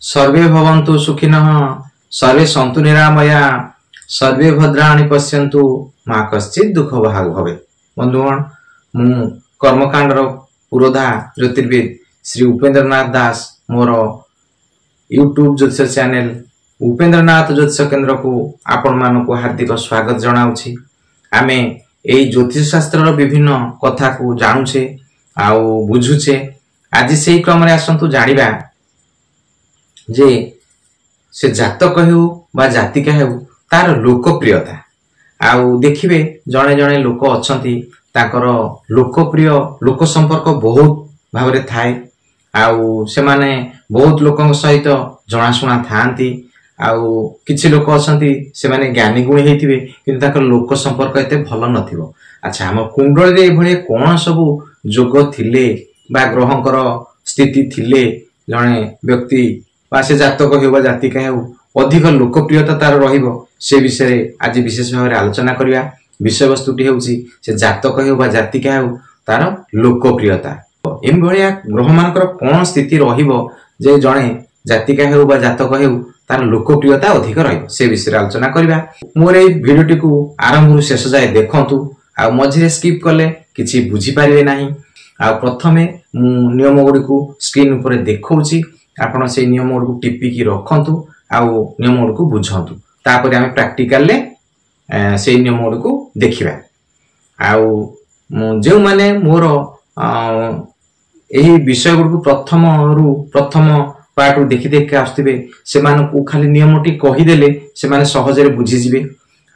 सर्वे भवन्तु सुखिनः सर्वे सन्तु निरामया सर्वे भद्राणि पश्यन्तु मा कश्चित् दुःख भाग भवे। बंधुगण मु कर्मकांडर पुरोधा ज्योतिर्विद श्री उपेन्द्रनाथ दास मोर यूट्यूब ज्योतिष चैनल उपेन्द्रनाथ ज्योतिष केन्द्र को आपण मानक हार्दिक स्वागत जनाऊँगी। आमे एई ज्योतिष शास्त्र विभिन्न कथा को जानुछे आउ बुझुछे। आज से क्रम आसतु जानिबा जे से जातक हेउ बा जातिका हेउ तार लोकप्रियता आउ देखिबे जणे जणे लोक अछंती ताकर लोकप्रिय लोक संपर्क बहुत भावरे थाए आउ से माने बहुत लोकन सहित जणाशुना थांती आउ किछि लोक अछंती से माने ज्ञानी गुणी हेतिबे किंतु ताकर लोक संपर्क एते भल नथिबो। अच्छा हम कुंडली रे भले कोन सब जोग थिले बा ग्रहंकर स्थिति थिले जणे व्यक्ति बा से जातक हेउ बा जातिका हेउ अधिक लोकप्रियता तार रहिबो से विषय आज विशेष भाव आलोचना करिया। विषय वस्तुटी हेउची से जातक हेउ बा जातिका हेउ तार लोकप्रियता एम भलिया ग्रह मानकर कोन स्थिति रहिबो जे जणे जातिका हेउ बा जातक हेउ तार लोकप्रियता अधिक रहिबो से विषय आलोचना करिया। मोर ए भिडियोटी को आरंभ शेष जाए देखंतु आ मझिरे स्किप कले किछि बुझी पारिबे नाही। आ प्रथमे नियम गुडी को स्क्रीन ऊपर देखौची आपण से नियम गुडी को टिपी की रखंतु आउ नियम गुडी को बुझंतु तापर आमे प्रैक्टिकल ले से नियम गुडी को देखिबा। आउ जे माने मोर एही विषय गुडी को प्रथम पार्ट देखि देख के आस्तिबे से मानकु खाली नियमटी कहि देले से माने सहजरे बुझि जिवे।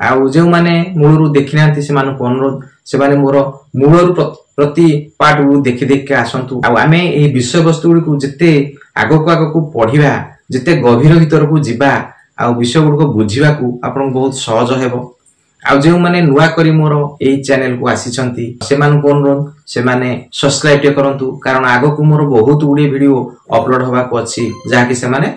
आउ जे माने मूलरु देखिनांती से मानकु अनुरोध से माने मोर मूलरु प्रति पार्ट गुडी देखि देख के आसंतु। आउ आमे एही विषय वस्तु गुडी को जते आगको पढिबा जते गभीर भीतर को जिबा आउ विषय गुडी को बुझिबा को आपन बहुत सहज हेबो। आउ जे माने नुवा करी मोर एही चैनल को आसीचंती से मानकु अनुरोध से माने सब्सक्राइब टे करंतु कारण आगको मोर बहुत गुडी वीडियो अपलोड होबा को अछि जाकि से माने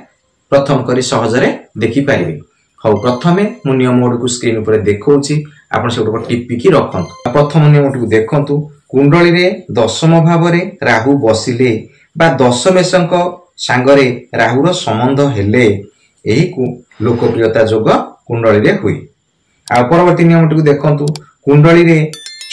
प्रथम करी सहजरे देखि पारिबे। हो प्रथमे मु नियम गुडी को स्क्रीन ऊपर देखौची आपन सेटो टिपी की रखंतु। प्रथम नियम गुडी को देखंतु कुंडली रे दशम भाव रे राहु बसिले बा दशमेशंक सांगरे राहुर संबंध हेले एही को लोकप्रियता जोग कुंडली रे हुई। आ परवर्ती नियमटी को देखंतु कुंडली रे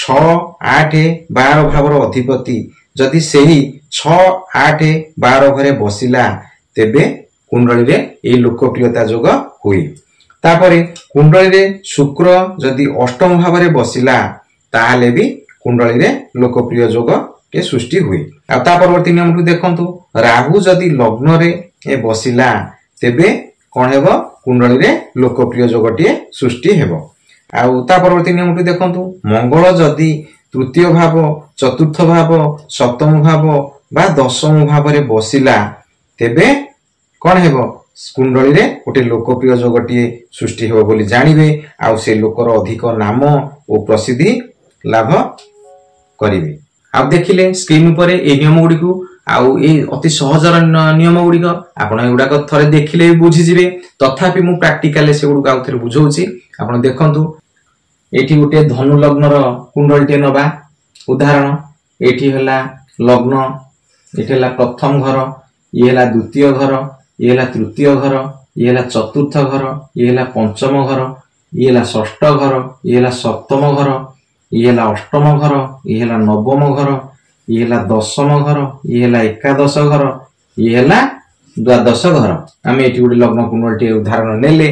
6 8 12 भावर अधिपति जदि सेही 6 8 12 घरे बसिला तेबे कुंडली रे ए लोकप्रियता जोग हुई। तापरे कुंडली रे शुक्र जदि अष्टम भाव रे बसिला ताहाले भी कुंडली रे लोकप्रिय जोग के सृष्टि हुई। आ ता परवर्ती नियम को देखंतु राहु जदि लग्न रे बसिला तेबे कोन हेबो कुंडली रे लोकप्रिय जोगटिए सृष्टि हेबो। आ ता परवर्ती नियम को देखंतु मंगल जदि तृतीय भाव चतुर्थ भाव सप्तम भाव बा दशम भाव रे बसिला तेबे कोन हेबो कुंडली रे गोटे लोकप्रिय जोगटिए सृष्टि हेबो बोली जानिबे। आ से लोकर अधिक नाम और प्रसिद्धि लाभ करिवे। आ देखिले स्क्रीन ऊपर ए नियम गुडी को आउ ए अति सहजर नियम गुडी को आपण एगुडा को थरे देखिले बुझि जिवे। तथापि मु प्रैक्टिकल से गुडी को आउ थरे बुझौची आपण देखंतु। एठी गोटे धनु लग्न रो कुंडलीटे नबा उदाहरण एठी हला लग्न एठी हला प्रथम घर ये हला द्वितीय घर ये हला तृतीय घर ये हला चतुर्थ घर ये हला पंचम घर ये हला षष्ठ घर ये हला सप्तम घर ये हला अष्टम घर ये हला नवम घर ये हला दशम घर ये हला एकादश घर ये हला द्वादश घर। आमे एठी गुडी लग्न कुंडलीटे उदाहरण नेले।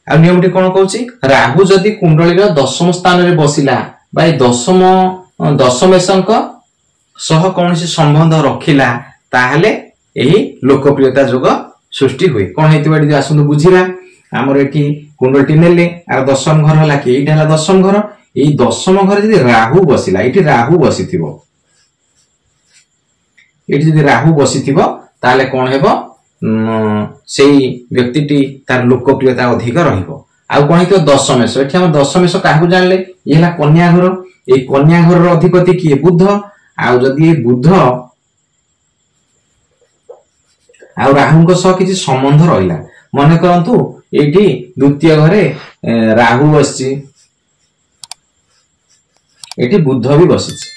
आ नियमटी कोन कहूची राहु जदि कुंडली रो दशम स्थान रे बसिला बाय दशमेशंक सह कोनसी संबंध रखिला ताहाले एही लोकप्रियता जोग सृष्टि हुई। कोन हेतिबा दी आसुनु बुझिबा। हमर एठी कुंडलीटी नेले आ दशम घर हला कि एटा हला दशम घर एई दशम घर जदि राहु बसिला एठी राहु बसिथिबो एठी जदि राहु बसिथिबो ताले कोन हेबो सेई व्यक्तिटी तार लोकप्रियता अधिक रहिबो। आ कोन हेतो दशमेश एठी हम दशमेश काहू जानले ये हला कन्या घर ए कन्या घर रो अधिपति की बुध आ जदि बुध आ राहुଙ୍କ सह किछि संबंध रहिला मने करंतु एठी द्वितीय घरे राहु बसछि एठी बुध भी बसिछि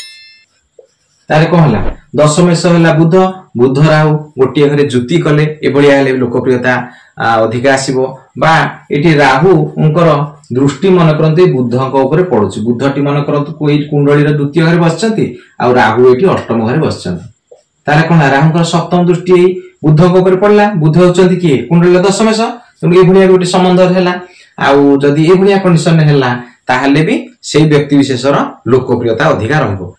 तारे कोन हला दशमेश है बुध बुध राहु गोटे घरे जुति कले एभलिया हेले लोकप्रियता अधिका आसीबो बा एठी राहुंकर दृष्टि मन करते बुध पड़ुछि बुधटी मन करतु कोई कुंडली द्वितीय घरे बसचंती आ राहु एठी अष्टम घरे बसचंती तारे कोन राहुंकर सप्तम दृष्टि बुध पड़ला बुध होचंती कि कुंडली दशमेश तेणु एभलिया गोटे संबंध हैला आउ जदि एभलिया कंडीशन हैला ताहले भी सेई व्यक्ति विशेषर लोकप्रियता अधिका रहबो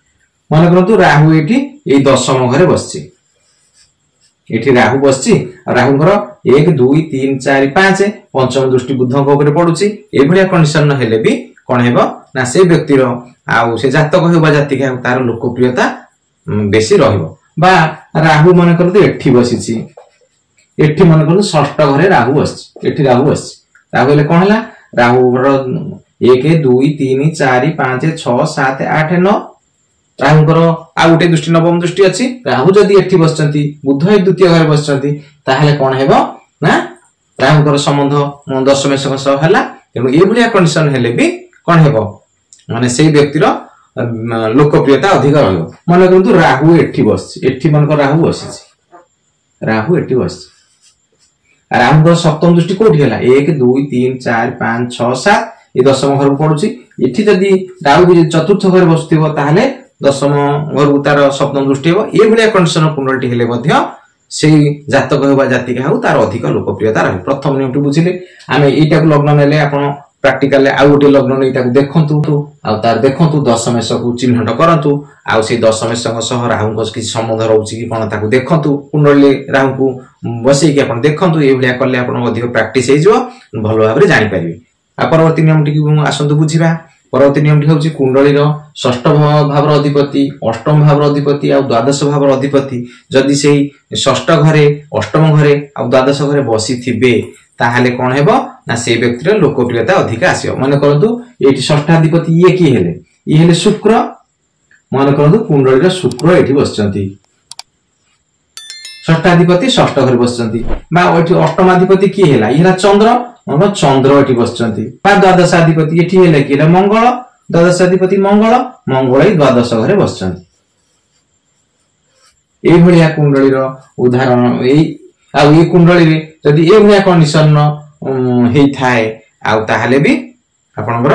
मन करतु राहु एठी ए दशम घरे बसछि एठी राहु बसछि राहुंकर 1 2 3 4 5 पंचम दृष्टि बुध पड़ुछि एभलिया कंडीशन हेले भी कोन हेबो ना से व्यक्तिर आउ से जातक हेबा जातिक तार लोकप्रियता बेसी रहबो बा राहु मन करतु एठी बसिछि एठी मन करतु षष्ठ घरे राहु बसछि एठी राहु बसछि राहु हेले कोन हला राहु 1 2 3 4 5 6 7 8 9 राहुंकर आ गोटे दृष्टि नवम दृष्टि अछि राहु जदि एठी बसचंती बुध ए द्वितीय घरे बसचंती ताहले कोन हेबो ना राहुंकर संबंध दशमेश सह हला तेणु ए भलिया कंडीशन हेले भी कोन हेबो माने सेई व्यक्तिर लोकप्रियता अधिक रहयो मन करंतु राहु एठी बसछि एठी मनकर राहु बसछि राहु एठी बसछि राहुंकर सप्तम दृष्टि कोठी हला 1 2 3 4 5 6 7 ए दशम घर पड़ुछि एठी जदि राहु भी चतुर्थ घर बसथिबो ताहले दशम घर तार सप्तम दृष्टि हो ए भलिया कंडीशन कुंडलटी हेले मध्य सेई जातक हेबा जातिक हाउ तार अधिक लोकप्रियता रहे प्रथम नियमटी बुझिले आमे एटा को लग्न नेले आपण प्रैक्टिकल आ गोटे लग्न नै ताको देखंतु आ तार देखंतु दशमेश को चिन्हट करंतु आ सेई दशमेश सह राहु को किछि संबंध रहउछि कि कोन ताको देखंतु कुंडली राहु को बसै कि आपण देखंतु ए भलिया करले आपण अधिक प्रैक्टिस हे जिवो भलो भाबरे जानि परिबे आ परवर्ती नियमटी कि आसंतु बुझिबा परवर्ती नियमटी होछि कुंडलीर षष्ठ भावर अधिपति अष्टम भावर अधिपति आ द्वादश भावर अधिपति जदि सेई षष्ठ घरे अष्टम घरे आ द्वादश घरे बसी थिबे ताहाले कोन हेबो ना से व्यक्तिर लोकप्रियता अधिक आसीबो मन करंतु एठी षष्ठाधिपति ये की हेले ये हेले शुक्र मन करंतु कुंडलीर शुक्र एठी बसचंती षष्ठाधिपति षष्ठ घरे बसचंती बा एठी अष्टमाधिपति की हेला इहला चंद्र मन चंद्र एठी बसचंती बा द्वादशाधिपति एठी हेले कि मंगल द्वादशाधिपति मंगल मंगल द्वादश घरे बसचंती ए भलिया कुंडलीर उदाहरण ए कुंडली रे जदि ए भलिया कंडीशन हेई थाए आ ताहाले भी आपनकर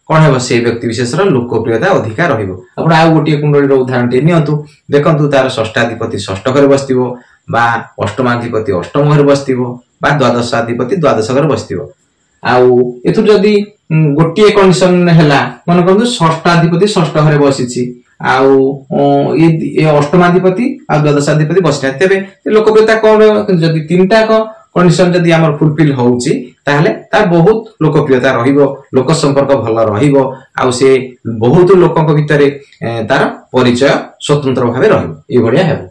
कोन हेबो से व्यक्ति विशेषर लोकप्रियता अधिका रहइबो आपण आ गोटे कुंडलीर उदाहरण टे नियंतु देखंतु तार षष्ठाधिपति षष्ठ घरे बसतिबो बा अष्टमाधिपति अष्टम घरे बसतिबो बा द्वादशाधिपति द्वादश घरे बसतिबो आउ एतु जदि गोटे कंडीशन हेला मन करंतु षष्ठाधिपति षष्ठ घरे बसिछि आउ ए अष्टमाधिपति आ द्वादशाधिपति बसिना तेबे लोकप्रियता कोन जदि तीनटा को कंडीशन जदि हमर फुलफिल होउछि ताहले तार बहुत लोकप्रियता रहिबो लोक संपर्क भल रहिबो आउ से बहुत लोकक भितरे तार परिचय स्वतंत्र भाबे रहिबो ए भलिया हेबो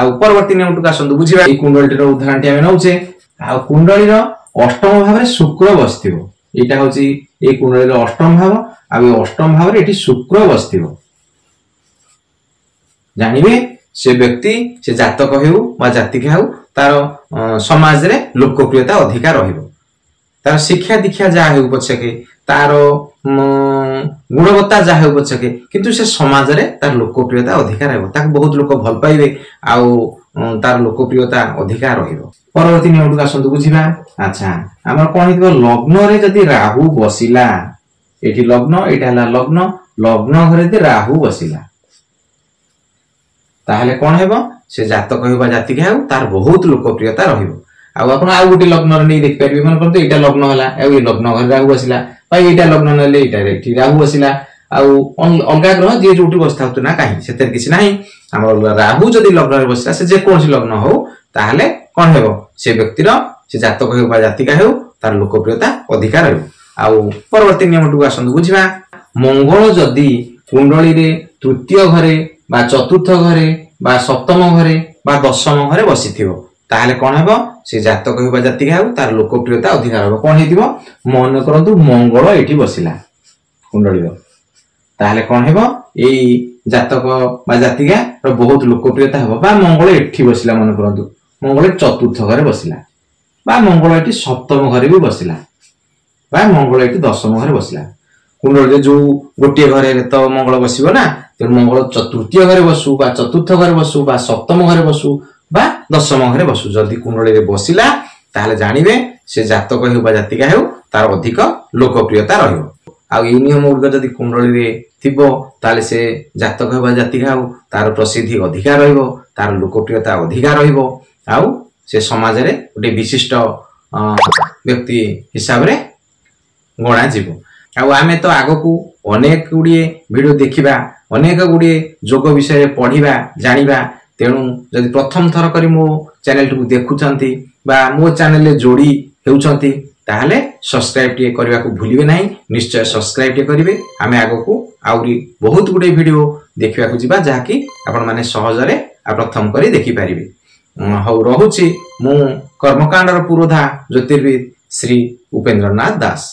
आउ परवर्ती नियमटु का संदु बुझिबा ए कुंडलीर उदाहरण टे हम नउछे आउ कुंडलीर अष्टम भाव रे शुक्र बसथिबो एटा होछि ए कुंडलीर अष्टम भाव आउ अष्टम भाव रे एठी शुक्र बसथिबो जानिबे से व्यक्ति से जातक हेउ बा जातिक हेउ तार समाज रे लोकप्रियता अधिका रहिबो तार शिक्षा दीक्षा जा हेउ पछके तार गुणवत्ता जा हेउ पछके किंतु से समाज रे तार लोकप्रियता अधिका रहबो ताक बहुत लोक भल पाइबे आउ तार लोकप्रियता अधिका रहिबो परवर्ती नियम का संतु बुझिबा अच्छा हमर कोन हितबो लग्न रे जदि राहु बसिला एठी लग्न एटा हला लग्न लग्न घरे जदि राहु बसिला ताहले कोन हेबो से जातक हेबा जातिक हेउ तार बहुत लोकप्रियता रहिबो आ आपण आ गुटी लग्न रे नै देख परबे मन करते एटा लग्न हला ए लग्न घर राहु बसिला भाई एटा लग्न नेले एटा रे ठी राहु बसिला आ अलगा ग्रह जे जोटी बसता होत ना काहे सेते किछि नाही हमर राहु जदि लग्न रे बसिला से जे कोनसी लग्न हो ताहले कोन हेबो से व्यक्तिर से जातक हेबा जातिका हेउ तार लोकप्रियता अधिकार रहबो आ परवर्ती नियमटु आसंदु बुझिबा मंगल जदि कुंडली रे तृतीय घरे बा चतुर्थ घरे बा सप्तम घरे बा दशम घरे बसिथिबो ताहले कोन हेबो से जातक हेबा जातिका हेउ तार लोकप्रियता अधिकार रहबो कोन हेतिबो मन करंतु मंगल एठी बसिला कुंडली रो ताहले कोन हेबो एई जातक बा जातिका रो बहुत लोकप्रियता हेबो बा मंगल एठी बसिला मन करंतु मंगल चतुर्थ घरे बसिला बा मंगल एठी सप्तम घरे भी बसिला बा मंगल एठी दशम घरे बसिला कुंडली जो गोटे घरे तो मंगल बसिबो ना तेणु मंगल तृतीय घरे बसु बा चतुर्थ घरे बसु बा सप्तम घरे बसु बा दशम घरे बसु जदि कुंडली रे बसिला ताहले जानिबे से जातक हेउ बा जातिका हेउ तार अधिक लोकप्रियता रहिबो। आ ए नियम गुड़ जदि कुंडली रे थिबो ताले से जातक हेउ बा जातिका हेउ तार प्रसिद्धि अधिका रहिबो, तार लोकप्रियता अधिका रहिबो, आउ से समाज रे गोटे विशिष्ट व्यक्ति हिसाब रे गणा जीवो। आमे तो आगकू अनेक गुड़िए वीडियो देखिबा, अनेक गुड़िए जोग विषय पढ़िबा जानिबा। तेणु जदि प्रथम थर करी मो चैनल को देखुचंती बा मो चैनल ले जोड़ी हेउचंती ताहले सब्सक्राइब टिए करबा को भूलिबे नाही, निश्चय सब्सक्राइब टिए करिवे। आमे आगकू आउरी बहुत गुड़े वीडियो देखिबा को जिबा जाकी आपण माने सहज रे प्रथम करी देखि पारिबे। हौ रहुची मु कर्मकांडर पुरोधा ज्योतिर्विद श्री उपेंद्रनाथ दास।